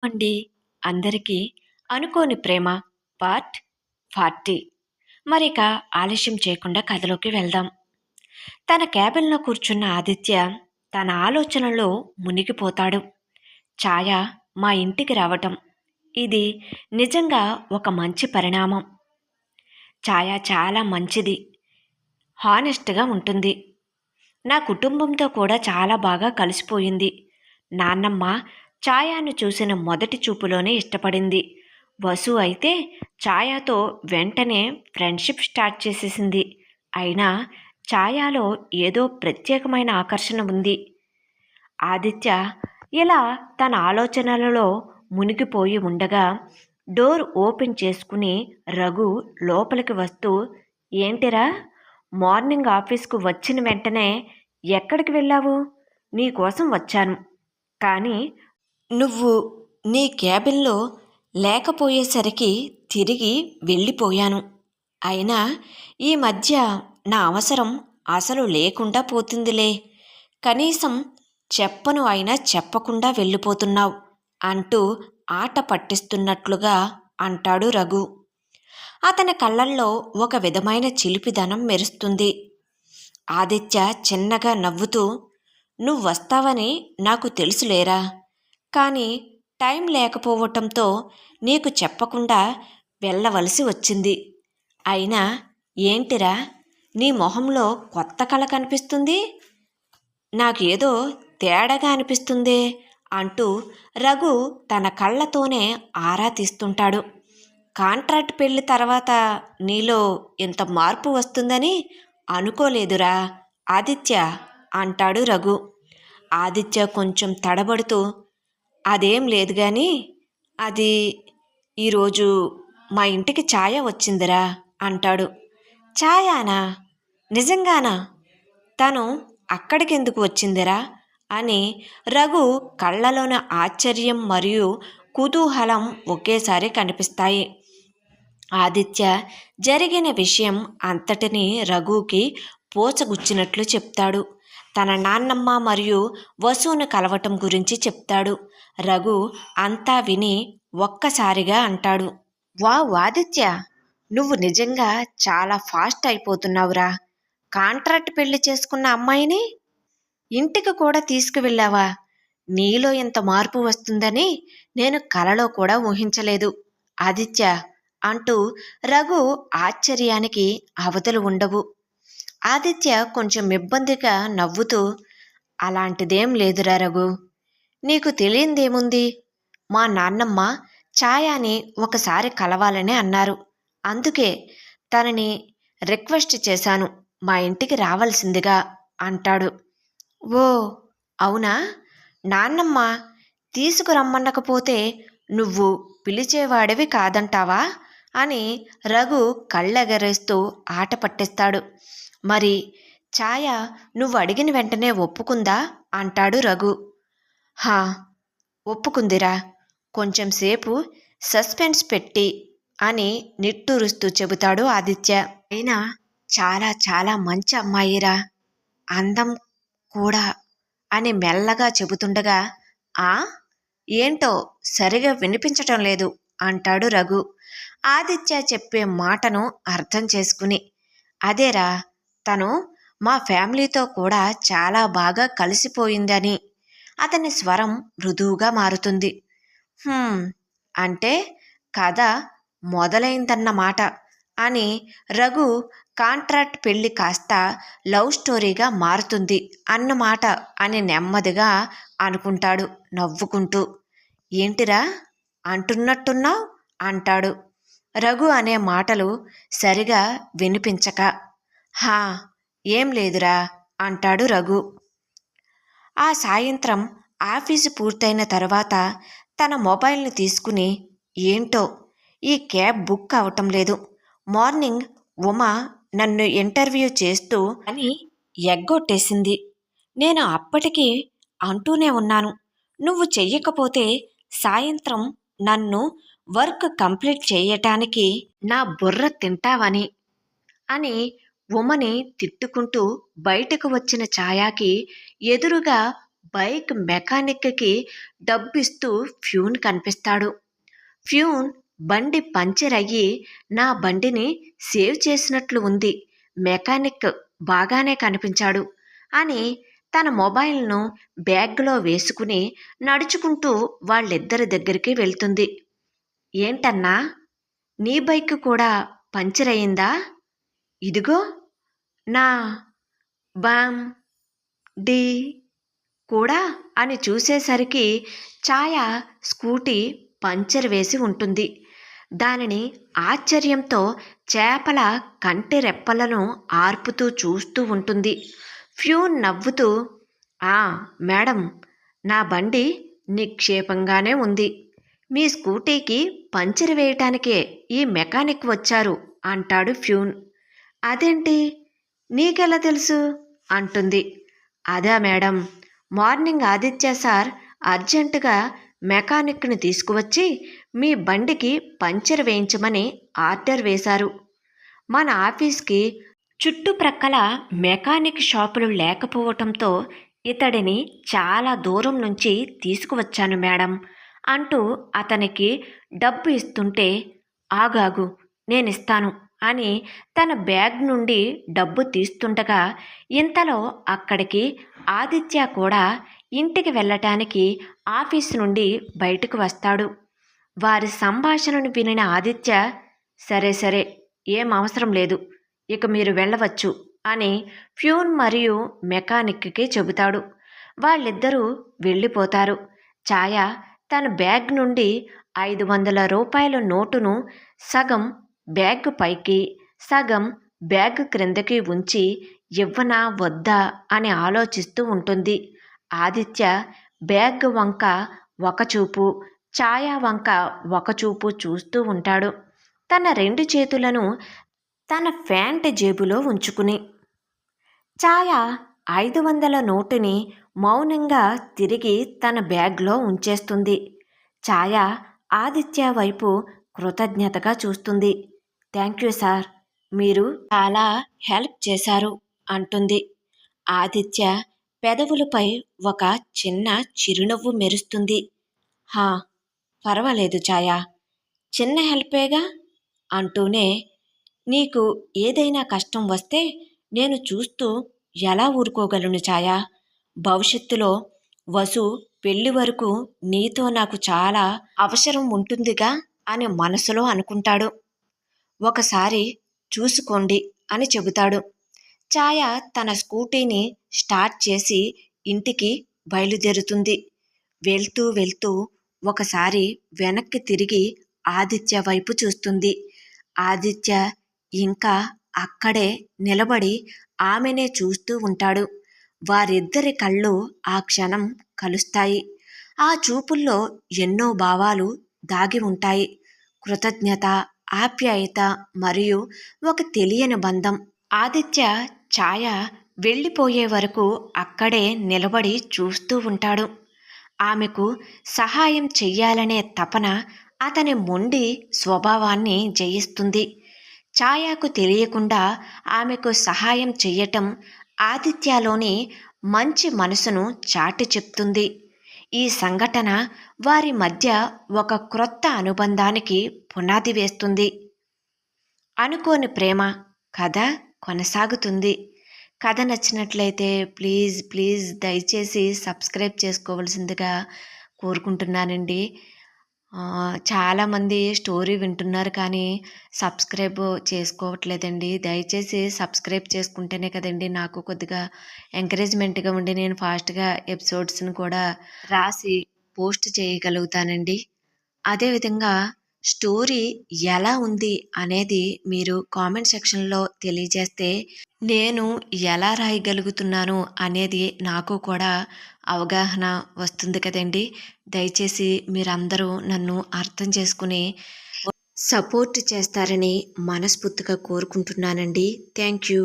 అండి అందరికీ అనుకోని ప్రేమ పార్ట్ 40. మరిక ఆలస్యం చేయకుండా కథలోకి వెళ్దాం. తన క్యాబిన్లో కూర్చున్న ఆదిత్య తన ఆలోచనలో మునిగిపోతాడు. ఛాయ మా ఇంటికి రావటం ఇది నిజంగా ఒక మంచి పరిణామం. ఛాయ చాలా మంచిది, హానెస్ట్గా ఉంటుంది. నా కుటుంబంతో కూడా చాలా బాగా కలిసిపోయింది. నాన్నమ్మ ఛాయాను చూసిన మొదటి చూపులోనే ఇష్టపడింది. వసు అయితే ఛాయాతో వెంటనే ఫ్రెండ్షిప్ స్టార్ట్ చేసేసింది. అయినా ఛాయాలో ఏదో ప్రత్యేకమైన ఆకర్షణ ఉంది. ఆదిత్య ఇలా తన ఆలోచనలలో మునిగిపోయి ఉండగా డోర్ ఓపెన్ చేసుకుని రఘు లోపలికి వస్తూ, ఏంటిరా, మార్నింగ్ ఆఫీస్కు వచ్చిన వెంటనే ఎక్కడికి వెళ్ళావు? నీకోసం వచ్చాను, కానీ నువ్వు నీ క్యాబిన్లో లేకపోయేసరికి తిరిగి వెళ్ళిపోయాను. అయినా ఈ మధ్య నా అవసరం అసలు లేకుండా పోతుందిలే. కనీసం చెప్పను అయినా చెప్పకుండా వెళ్ళిపోతున్నావు అంటూ ఆట పట్టిస్తున్నట్లుగా అంటాడు రఘు. అతని కళ్ళల్లో ఒక విధమైన చిలిపిదనం మెరుస్తుంది. ఆదిత్య చిన్నగా నవ్వుతూ, నువ్వు వస్తావని నాకు తెలుసులేరా, కానీ టైం లేకపోవటంతో నీకు చెప్పకుండా వెళ్ళవలసి వచ్చింది. అయినా ఏంటిరా, నీ మొహంలో కొత్త కళ కనిపిస్తుంది, నాకేదో తేడాగా అనిపిస్తుందే అంటూ రఘు తన కళ్ళతోనే ఆరా తీస్తుంటాడు. కాంట్రాక్ట్ పెళ్లి తర్వాత నీలో ఇంత మార్పు వస్తుందని అనుకోలేదురా ఆదిత్య అంటాడు రఘు. ఆదిత్య కొంచెం తడబడుతూ, అదేం లేదు కానీ అది ఈరోజు మా ఇంటికి ఛాయ వచ్చిందిరా అంటాడు. ఛాయానా? నిజంగానా? తను అక్కడికెందుకు వచ్చిందిరా అని రఘు కళ్ళలోని ఆశ్చర్యం మరియు కుతూహలం ఒకేసారి కనిపిస్తాయి. ఆదిత్య జరిగిన విషయం అంతటినీ రఘుకి పోచగుచ్చినట్లు చెప్తాడు. తన నాన్నమ్మ మరియు వసును కలవటం గురించి చెప్తాడు. రఘు అంతా విని ఒక్కసారిగా అంటాడు, వావ్ ఆదిత్య, నువ్వు నిజంగా చాలా ఫాస్ట్ అయిపోతున్నావురా. కాంట్రాక్ట్ పెళ్లి చేసుకున్న అమ్మాయిని ఇంటికి కూడా తీసుకువెళ్ళావా? నీలో ఇంత మార్పు వస్తుందని నేను కలలో కూడా ఊహించలేదు ఆదిత్య అంటూ రఘు ఆశ్చర్యానికి అవధులు ఉండవు. ఆదిత్య కొంచెం ఇబ్బందిగా నవ్వుతూ, అలాంటిదేం లేదురా రఘు, నీకు తెలియందేముంది, మా నాన్నమ్మ ఛాయాని ఒకసారి కలవాలని అన్నారు. అందుకే తనని రిక్వెస్ట్ చేశాను మా ఇంటికి రావాల్సిందిగా అంటాడు. ఓ అవునా? నాన్నమ్మ తీసుకురమ్మనకపోతే నువ్వు పిలిచేవాడివి కాదంటావా అని రఘు కళ్ళెగరేస్తూ ఆట పట్టిస్తాడు. మరి ఛాయ నువ్వు అడిగిన వెంటనే ఒప్పుకుందా అంటాడు రఘు. హా, ఒప్పుకుందిరా, కొంచెంసేపు సస్పెన్స్ పెట్టి అని నిట్టూరుస్తూ చెబుతాడు ఆదిత్య. అయినా చాలా చాలా మంచి అమ్మాయిరా, అందం కూడా అని మెల్లగా చెబుతుండగా, ఆ ఏంటో సరిగా వినిపించటం లేదు అంటాడు రఘు ఆదిత్య చెప్పే మాటను అర్థం చేసుకుని. అదేరా, తను మా ఫ్యామిలీతో కూడా చాలా బాగా కలిసిపోయిందని. అతని స్వరం మృదువుగా మారుతుంది. అంటే కథ మొదలైందన్నమాట అని రఘు కాంట్రాక్ట్ పెళ్లి కాస్త లవ్ స్టోరీగా మారుతుంది అన్నమాట అని నెమ్మదిగా అనుకుంటాడు నవ్వుకుంటూ. ఏంటిరా అంటున్నట్టున్నావు అంటాడు రఘు అనే మాటలు సరిగా వినిపించక. హా, ఏం లేదురా అంటాడు రఘు. ఆ సాయంత్రం ఆఫీసు పూర్తయిన తర్వాత తన మొబైల్ని తీసుకుని, ఏంటో ఈ క్యాబ్ బుక్ అవటం లేదు, మార్నింగ్ ఉమా నన్ను ఇంటర్వ్యూ చేస్తూ అని ఎగ్గొట్టేసింది. నేను అప్పటికీ అంటూనే ఉన్నాను, నువ్వు చెయ్యకపోతే సాయంత్రం నన్ను వర్క్ కంప్లీట్ చేయటానికి నా బుర్ర తింటావని అని ఉమని తిట్టుకుంటూ బయటకు వచ్చిన ఛాయాకి ఎదురుగా బైక్ మెకానిక్కి డబ్బిస్తూ ఫ్యూన్ కనిపిస్తాడు. ఫ్యూన్ బండి పంచర్ అయ్యి నా బండిని సేవ్ చేసినట్లు ఉంది, మెకానిక్ బాగానే కనిపించాడు అని తన మొబైల్ను బ్యాగ్లో వేసుకుని నడుచుకుంటూ వాళ్ళిద్దరి దగ్గరికి వెళ్తుంది. ఏంటన్నా, నీ బైక్ కూడా పంచర్ అయిందా? ఇదిగో నా బామ్ డి కూడా అని చూసేసరికి ఛాయ స్కూటీ పంచర్ వేసి ఉంటుంది. దానిని ఆశ్చర్యంతో చేపల కంటి రెప్పలను ఆర్పుతూ చూస్తూ ఉంటుంది. ఫ్యూన్ నవ్వుతూ, ఆ మేడం, నా బండి నిక్షేపంగానే ఉంది. మీ స్కూటీకి పంచర్ వేయటానికే ఈ మెకానిక్ వచ్చారు అంటాడు ఫ్యూన్. అదేంటి, నీకెలా తెలుసు అంటుంది. అదా మేడం, మార్నింగ్ ఆదిత్య సార్ అర్జెంటుగా మెకానిక్ని తీసుకువచ్చి మీ బండికి పంచర్ వేయించమని ఆర్డర్ వేశారు. మన ఆఫీస్కి చుట్టుప్రక్కల మెకానిక్ షాపులు లేకపోవటంతో ఇతడిని చాలా దూరం నుంచి తీసుకువచ్చాను మేడం అంటూ అతనికి డబ్బు ఇస్తుంటే, ఆగాగు నేనిస్తాను అని తన బ్యాగ్ నుండి డబ్బు తీస్తుండగా ఇంతలో అక్కడికి ఆదిత్య కూడా ఇంటికి వెళ్ళటానికి ఆఫీసు నుండి బయటకు వస్తాడు. వారి సంభాషణను వినిన ఆదిత్య, సరే సరే, ఏం అవసరం లేదు, ఇక మీరు వెళ్ళవచ్చు అని ఫ్యూన్ మరియు మెకానిక్కి చెబుతాడు. వాళ్ళిద్దరూ వెళ్ళిపోతారు. ఛాయ తన బ్యాగ్ నుండి 500 రూపాయల నోటును సగం బ్యాగ్ పైకి సగం బ్యాగ్ క్రిందకి ఉంచి ఇవ్వనా వద్దా అని ఆలోచిస్తూ ఉంటుంది. ఆదిత్య బ్యాగ్ వంక ఒకచూపు, ఛాయ వంక ఒకచూపు చూస్తూ ఉంటాడు. తన 2 చేతులను తన ప్యాంట్ జేబులో ఉంచుకుని. ఛాయ 500 నోటుని మౌనంగా తిరిగి తన బ్యాగ్లో ఉంచేస్తుంది. ఛాయ ఆదిత్య వైపు కృతజ్ఞతగా చూస్తుంది. థ్యాంక్ యూ సార్, మీరు చాలా హెల్ప్ చేశారు అంటుంది. ఆదిత్య పెదవులపై ఒక చిన్న చిరునవ్వు మెరుస్తుంది. హా, పర్వాలేదు ఛాయ, చిన్న హెల్పేగా అంటూనే, నీకు ఏదైనా కష్టం వస్తే నేను చూస్తూ ఎలా ఊరుకోగలను ఛాయ? భవిష్యత్తులో వసు పెళ్లి వరకు నీతో నాకు చాలా అవసరం ఉంటుందిగా అని మనసులో అనుకుంటాడు. ఒకసారి చూసుకోండి అని చెబుతాడు. ఛాయ తన స్కూటీని స్టార్ట్ చేసి ఇంటికి బయలుదేరుతుంది. వెళ్తూ వెళ్తూ ఒకసారి వెనక్కి తిరిగి ఆదిత్య వైపు చూస్తుంది. ఆదిత్య ఇంకా అక్కడే నిలబడి ఆమెనే చూస్తూ ఉంటాడు. వారిద్దరి కళ్ళు ఆ క్షణం కలుస్తాయి. ఆ చూపుల్లో ఎన్నో భావాలు దాగి ఉంటాయి. కృతజ్ఞత, ఆప్యాయత మరియు ఒక తెలియని బంధం. ఆదిత్య ఛాయ వెళ్ళిపోయే వరకు అక్కడే నిలబడి చూస్తూ ఉంటాడు. ఆమెకు సహాయం చెయ్యాలనే తపన అతని మొండి స్వభావాన్ని జయిస్తుంది. ఛాయకు తెలియకుండా ఆమెకు సహాయం చెయ్యటం ఆదిత్యలోని మంచి మనసును చాటి చెప్తుంది. ఈ సంఘటన వారి మధ్య ఒక క్రొత్త అనుబంధానికి పునాది వేస్తుంది. అనుకోని ప్రేమ కథ కొనసాగుతుంది. కథ నచ్చినట్లయితే ప్లీజ్ దయచేసి సబ్స్క్రైబ్ చేసుకోవాల్సిందిగా కోరుకుంటున్నానండి. చాలామంది స్టోరీ వింటున్నారు కానీ సబ్స్క్రైబ్ చేసుకోవట్లేదండి. దయచేసి సబ్స్క్రైబ్ చేసుకుంటేనే కదండి నాకు కొద్దిగా ఎంకరేజ్మెంట్గా ఉండి నేను ఫాస్ట్గా ఎపిసోడ్స్ని కూడా రాసి పోస్ట్ చేయగలుగుతానండి. అదేవిధంగా స్టోరీ ఎలా ఉంది అనేది మీరు కామెంట్ సెక్షన్లో తెలియజేస్తే నేను ఎలా రాయగలుగుతున్నాను అనేది నాకు కూడా అవగాహన వస్తుంది కదండి. దయచేసి మీరందరూ నన్ను అర్థం చేసుకుని సపోర్ట్ చేస్తారని మనస్ఫూర్తిగా కోరుకుంటున్నానండి. Thank you.